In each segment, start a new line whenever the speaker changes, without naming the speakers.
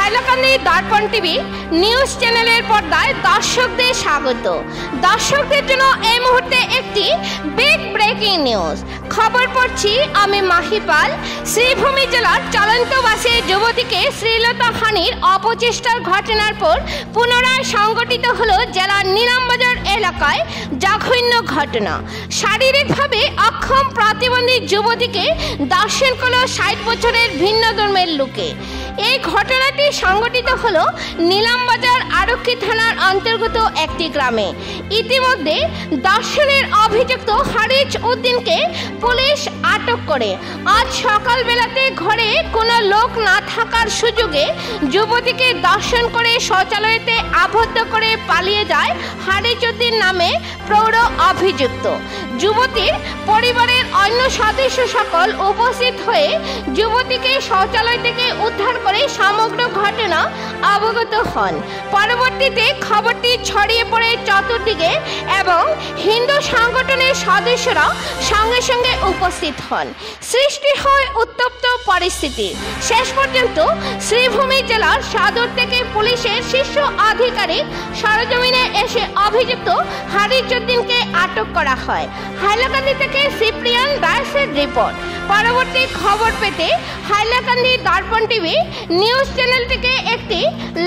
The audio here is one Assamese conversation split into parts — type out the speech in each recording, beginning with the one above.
হাইলাকান্দি দর্পণ টিভি নিউজ চ্যানেলের পর্দায় দর্শকদের স্বাগত। দর্শকদের জন্য এই মুহূর্তে একটি বিগ ব্রেকিং নিউজ খবর পড়ছি আমি মাহিপাল। শ্রীভূমি জেলার চলন্ত বাসে যুবতীকে শ্লীলতাহানির অপচেষ্টার ঘটনার পর পুনরায় সংঘটিত হলো জেলার নিলামবাজার এলাকায় জঘন্য ঘটনা। শারীরিকভাবে অক্ষম প্রতিবন্ধী যুবতীকে দর্শন করল 60 বছরের ভিন্ন ধর্মের লোকে। এই ঘটনাটি সংঘটিত হলো নিলামবাজার আরক্ষী থানার অন্তর্গত একটি গ্রামে। ইতিমধ্যে দর্শনের অভিযুক্ত হারিজ উদ্দিনকে পুলিশ আটক করে আজ সকালবেলাতে ঘরে কোনো লোক না থাকার সুযোগে যুবতীকে দর্শন করে শৌচালয়তে আবদ্ধ করে পালিয়ে যায় হারিজ উদ্দিন নামে প্রৌঢ় অভিযুক্ত। যুবতীর পরিবারের অন্য সদস্য সকল উপস্থিত হয়ে যুবতীকে শৌচালয় থেকে উদ্ধার করে সমগ্র ঘটনা অবগত হন। পরবর্তীতে খবরটি ছড়িয়ে পড়ে চতুর্দিকে এবং হিন্দু সংগঠনের সদস্যরা সঙ্গে সঙ্গে উপস্থিত হন। সৃষ্টি হয় উত্তপ্ত পরিস্থিতি। শেষ পর্যন্ত শ্রীভূমি জেলার সদর থেকে পুলিশের শীর্ষ আধিকারিক সরজমিনে এসে অভিযুক্ত হারিজ উদ্দিনকে আটক করা হয়। হাইলাকান্দি থেকে সিপ্রিয়ান দাসের রিপোর্ট। পরবর্তী খবর পেতে হাইলাকান্দি দর্পণ টিভি নিউজ চ্যানেলটিকে একটি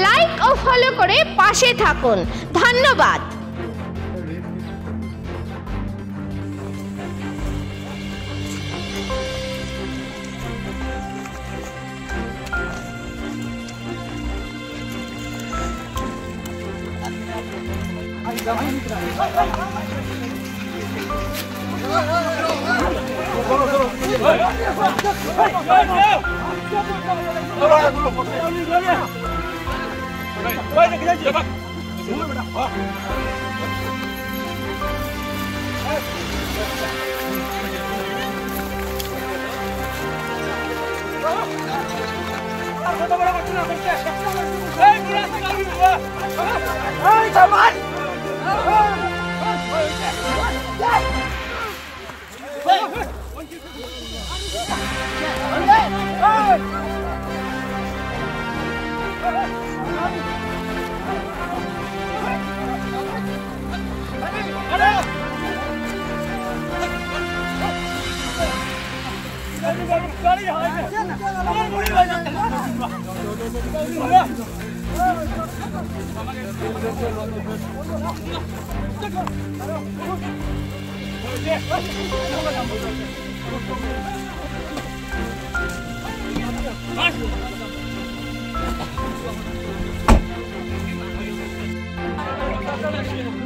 লাইক ও ফলো করে পাশে থাকুন। ধন্যবাদ।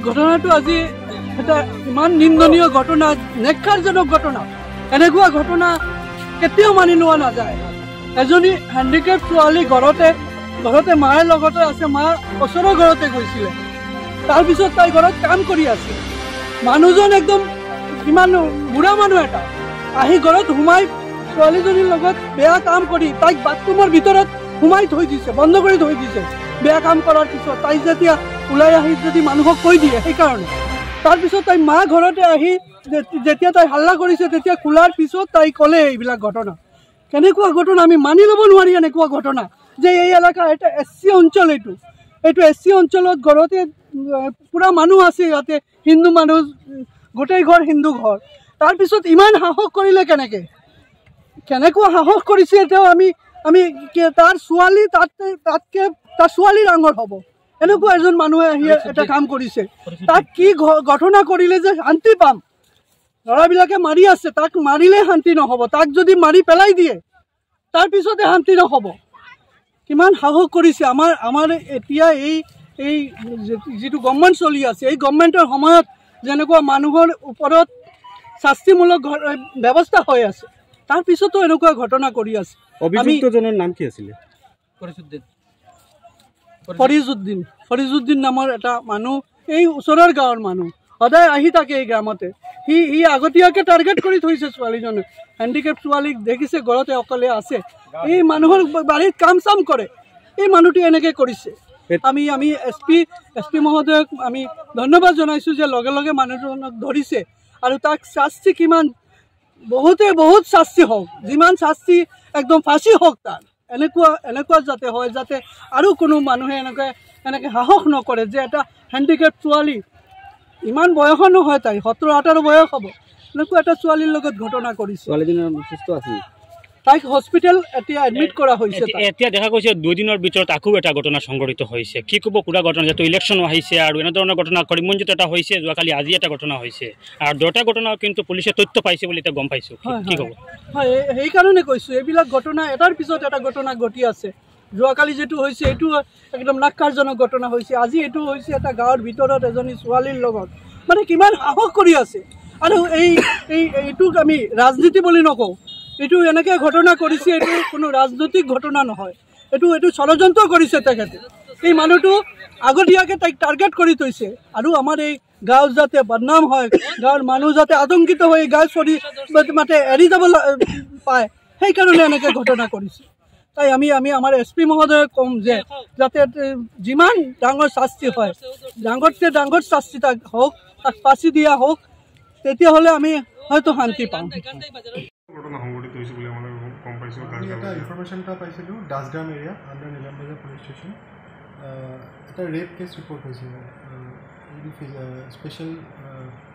ঘটনাটো আজি এটা ইমান নিন্দনীয় ঘটনা, নেক্ষাৰজনক ঘটনা। এনেকুৱা ঘটনা কেতিয়াও মানি লোৱা নাযায়। এজনী হেণ্ডিকেপ ছোৱালী ঘৰতে মাৰ লগতে আছে, মা ওচৰৰ ঘৰতে গৈছিলে। তাৰপিছত তাই ঘৰত কাম কৰি আছিল। মানুহজন একদম কিমান বুঢ়া মানুহ এটা আহি ঘৰত সোমাই ছোৱালীজনীৰ লগত বেয়া কাম কৰি তাইক বাথৰুমৰ ভিতৰত সোমাই থৈ দিছে, বন্ধ কৰি থৈ দিছে। বেয়া কাম কৰাৰ পিছত তাই যেতিয়া ওলাই আহি যদি মানুহক কৈ দিয়ে সেইকাৰণে। তাৰপিছত তাই মা ঘৰতে আহি যেতিয়া তাই হাল্লা কৰিছে তেতিয়া খোলাৰ পিছত তাই ক'লে এইবিলাক ঘটনা। কেনেকুৱা ঘটনা আমি মানি ল'ব নোৱাৰি। এনেকুৱা ঘটনা যে এই এলেকা এটা SC অঞ্চল, এইটো SC অঞ্চলত ঘৰতে পুৰা মানুহ আছে, ইয়াতে হিন্দু মানুহ, গোটেই ঘৰ হিন্দু ঘৰ। তাৰপিছত ইমান সাহস কৰিলে কেনেকুৱা সাহস কৰিছে। তেওঁ আমি তাৰ ছোৱালী তাতকে তাৰ ছোৱালী ডাঙৰ হ'ব এনেকুৱা এজন মানুহে আহি এটা কাম কৰিছে। তাক কি ঘটনা কৰিলে যে শান্তি পাম? ল'ৰাবিলাকে মাৰি আছে, তাক মাৰিলে শান্তি নহ'ব, তাক যদি মাৰি পেলাই দিয়ে তাৰপিছতে শান্তি নহ'ব। কিমান সাহস কৰিছে। আমাৰ এতিয়া এই যিটো গভৰ্ণমেণ্ট চলি আছে, এই গভৰ্ণমেণ্টৰ সময়ত যেনেকুৱা মানুহৰ ওপৰত শাস্তিমূলক ব্যৱস্থা হৈ আছে, তাৰপিছতো এনেকুৱা ঘটনা কৰি আছে।
অভিযুক্তজনৰ নাম কি আছিলে? ফৰিজ উদ্দিন নামৰ এটা মানুহ, এই ওচৰৰ গাঁৱৰ মানুহ, সদায় আহি থাকে এই গ্ৰামতে। সি আগতীয়াকৈ টাৰ্গেট কৰি থৈছে ছোৱালীজনক। হেণ্ডিকেপ ছোৱালীক দেখিছে ঘৰতে অকলে আছে, এই মানুহৰ বাৰীত কাম চাম কৰে। এই মানুহটি এনেকৈ কৰিছে। আমি এছ পি মহোদয়ক আমি ধন্যবাদ জনাইছোঁ যে লগে লগে মানুহজনক ধৰিছে আৰু তাক শাস্তি কিমান বহুত শাস্তি হোক, যিমান শাস্তি একদম ফাঁসি হোক, তার এনেকুৱা যাতে হয় যাতে আৰু কোনো মানুহে এনেকৈ সাহস নকৰে যে এটা হেণ্ডিকেপ ছোৱালী ইমান বয়সো নহয়, তাই 17-18 বয়স হ'ব, এনেকুৱা এটা ছোৱালীৰ লগত ঘটনা কৰিছে।
ছোৱালীজনী সুস্থ আছিল,
তাইক হস্পিটেল এতিয়া এডমিট কৰা হৈছে।
এতিয়া দেখা গৈছে 2 দিনৰ ভিতৰত আকৌ এটা ঘটনা সংঘটিত হৈছে। কি ক'ব পুৰা ঘটনা, যিহেতু ইলেকশ্যন আহিছে আৰু এনেধৰণৰ ঘটনা কৰিমগঞ্জত এটা হৈছে, যোৱাকালি আজি এটা ঘটনা হৈছে আৰু 2টা ঘটনা কিন্তু পুলিচে তথ্য পাইছে বুলি এতিয়া গম পাইছোঁ। কি ক'ব?
হয়, সেইকাৰণে কৈছোঁ এইবিলাক ঘটনা এটাৰ পিছত এটা ঘটনা ঘটি আছে। যোৱাকালি যিটো হৈছে এইটো একদম নাক্কাৰজনক ঘটনা হৈছে। আজি এইটো হৈছে এটা গাঁৱৰ ভিতৰত এজনী ছোৱালীৰ লগত, মানে কিমান সাহস কৰি আছে। আৰু এইটোক আমি ৰাজনীতি বুলি নকওঁ, এইটো এনেকৈ ঘটনা কৰিছে, এইটো কোনো ৰাজনৈতিক ঘটনা নহয়, এইটো ষড়যন্ত্ৰ কৰিছে তেখেতে। এই মানুহটো আগতীয়াকৈ তাইক টাৰ্গেট কৰি থৈছে আৰু আমাৰ এই গাঁও যাতে বদনাম হয়, গাঁৱৰ মানুহ যাতে আতংকিত হৈ গাঁও চৰি মাতে এৰি যাব পায়, সেইকাৰণে এনেকৈ ঘটনা কৰিছে। তাই আমি আমাৰ SP মহোদয়ে ক'ম যে যাতে যিমান ডাঙৰ শাস্তি হয়, ডাঙৰতকৈ ডাঙৰ শাস্তি তাক হওক, তাক ফাঁচি দিয়া হওক, তেতিয়াহ'লে আমি হয়তো শান্তি পাম।
আমি এটা ইনফৰমেশ্যন এটা পাইছিলোঁ দাসগ্ৰাম এৰিয়া আণ্ডাৰ নিলামবাজাৰ পুলিচ ষ্টেচন। এটা ৰেপ কেছ ৰিপৰ্ট হৈছিলে। স্পেচিয়েল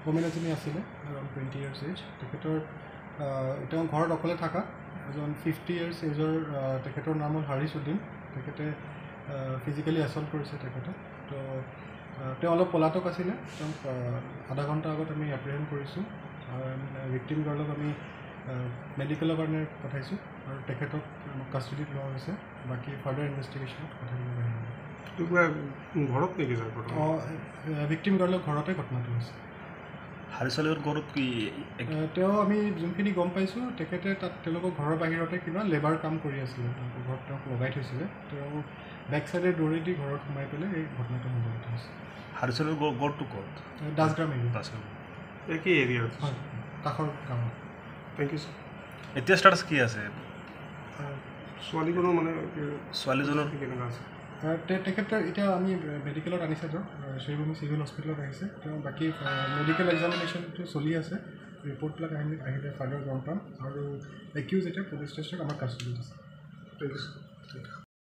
ওমেন এজনী আছিলে, এৰাউণ্ড 20 years এজ। তেখেতৰ তেওঁ ঘৰত অকলে থকা এজন 50 years এজৰ তেখেতৰ নাম হ'ল হাৰিছ উদ্দিন। তেখেতে ফিজিকেলি এছল্ট কৰিছে তেখেতক। তো তেওঁ অলপ পলাতক আছিলে। তেওঁক আধা ঘণ্টা আগত আমি এপ্ৰিহেণ্ড কৰিছোঁ। ভিক্টিম গাৰ্লক আমি মেডিকেলৰ কাৰণে পঠাইছোঁ আৰু তেখেতক কাষ্টডিত লোৱা হৈছে। বাকী ফাৰ্ডাৰ ইনভেষ্টিগেশ্যনত কথাখিনি ঘৰত নেকি? ভিক্টিম গাৰ্লৰ ঘৰতে ঘটনাটো হৈছে।
হাৰিছালৰ ঘৰত কি
তেওঁ আমি যোনখিনি গম পাইছোঁ, তেখেতে তাত তেওঁলোকৰ ঘৰৰ বাহিৰতে কিবা লেবাৰ কাম কৰি আছিলে। ঘৰত তেওঁক লগাই থৈছিলে। তেওঁ বেক চাইডে দৌৰি দি ঘৰত সোমাই পেলাই এই ঘটনাটো সংঘটিত হৈছে।
হাৰিছালৰ গড়টো ক'ত?
দাসগ্ৰাম এৰিয়া।
দাসগ্ৰাম
কি এৰিয়াত? হয়, কাষৰ গাঁৱত। Thank you sir.
এতিয়া ষ্টাটাছ কি আছে?
ছোৱালীজনৰ মানে
ছোৱালীজনৰ
কেনেকুৱা আছে? তেখেতৰ এতিয়া আমি মেডিকেলত আনিছে, তেওঁ শ্ৰীভূমি চিভিল হস্পিটেলত আহিছে। তেওঁ বাকী মেডিকেল এক্সামিনেশ্যনটো চলি আছে। ৰিপৰ্টবিলাক আহিলে ফাৰ্ডাৰ গম পাম আৰু একিউজ এতিয়া পুলিচ ষ্টেচনত আমাৰ কাষ্টডিত আছে। Thank you sir.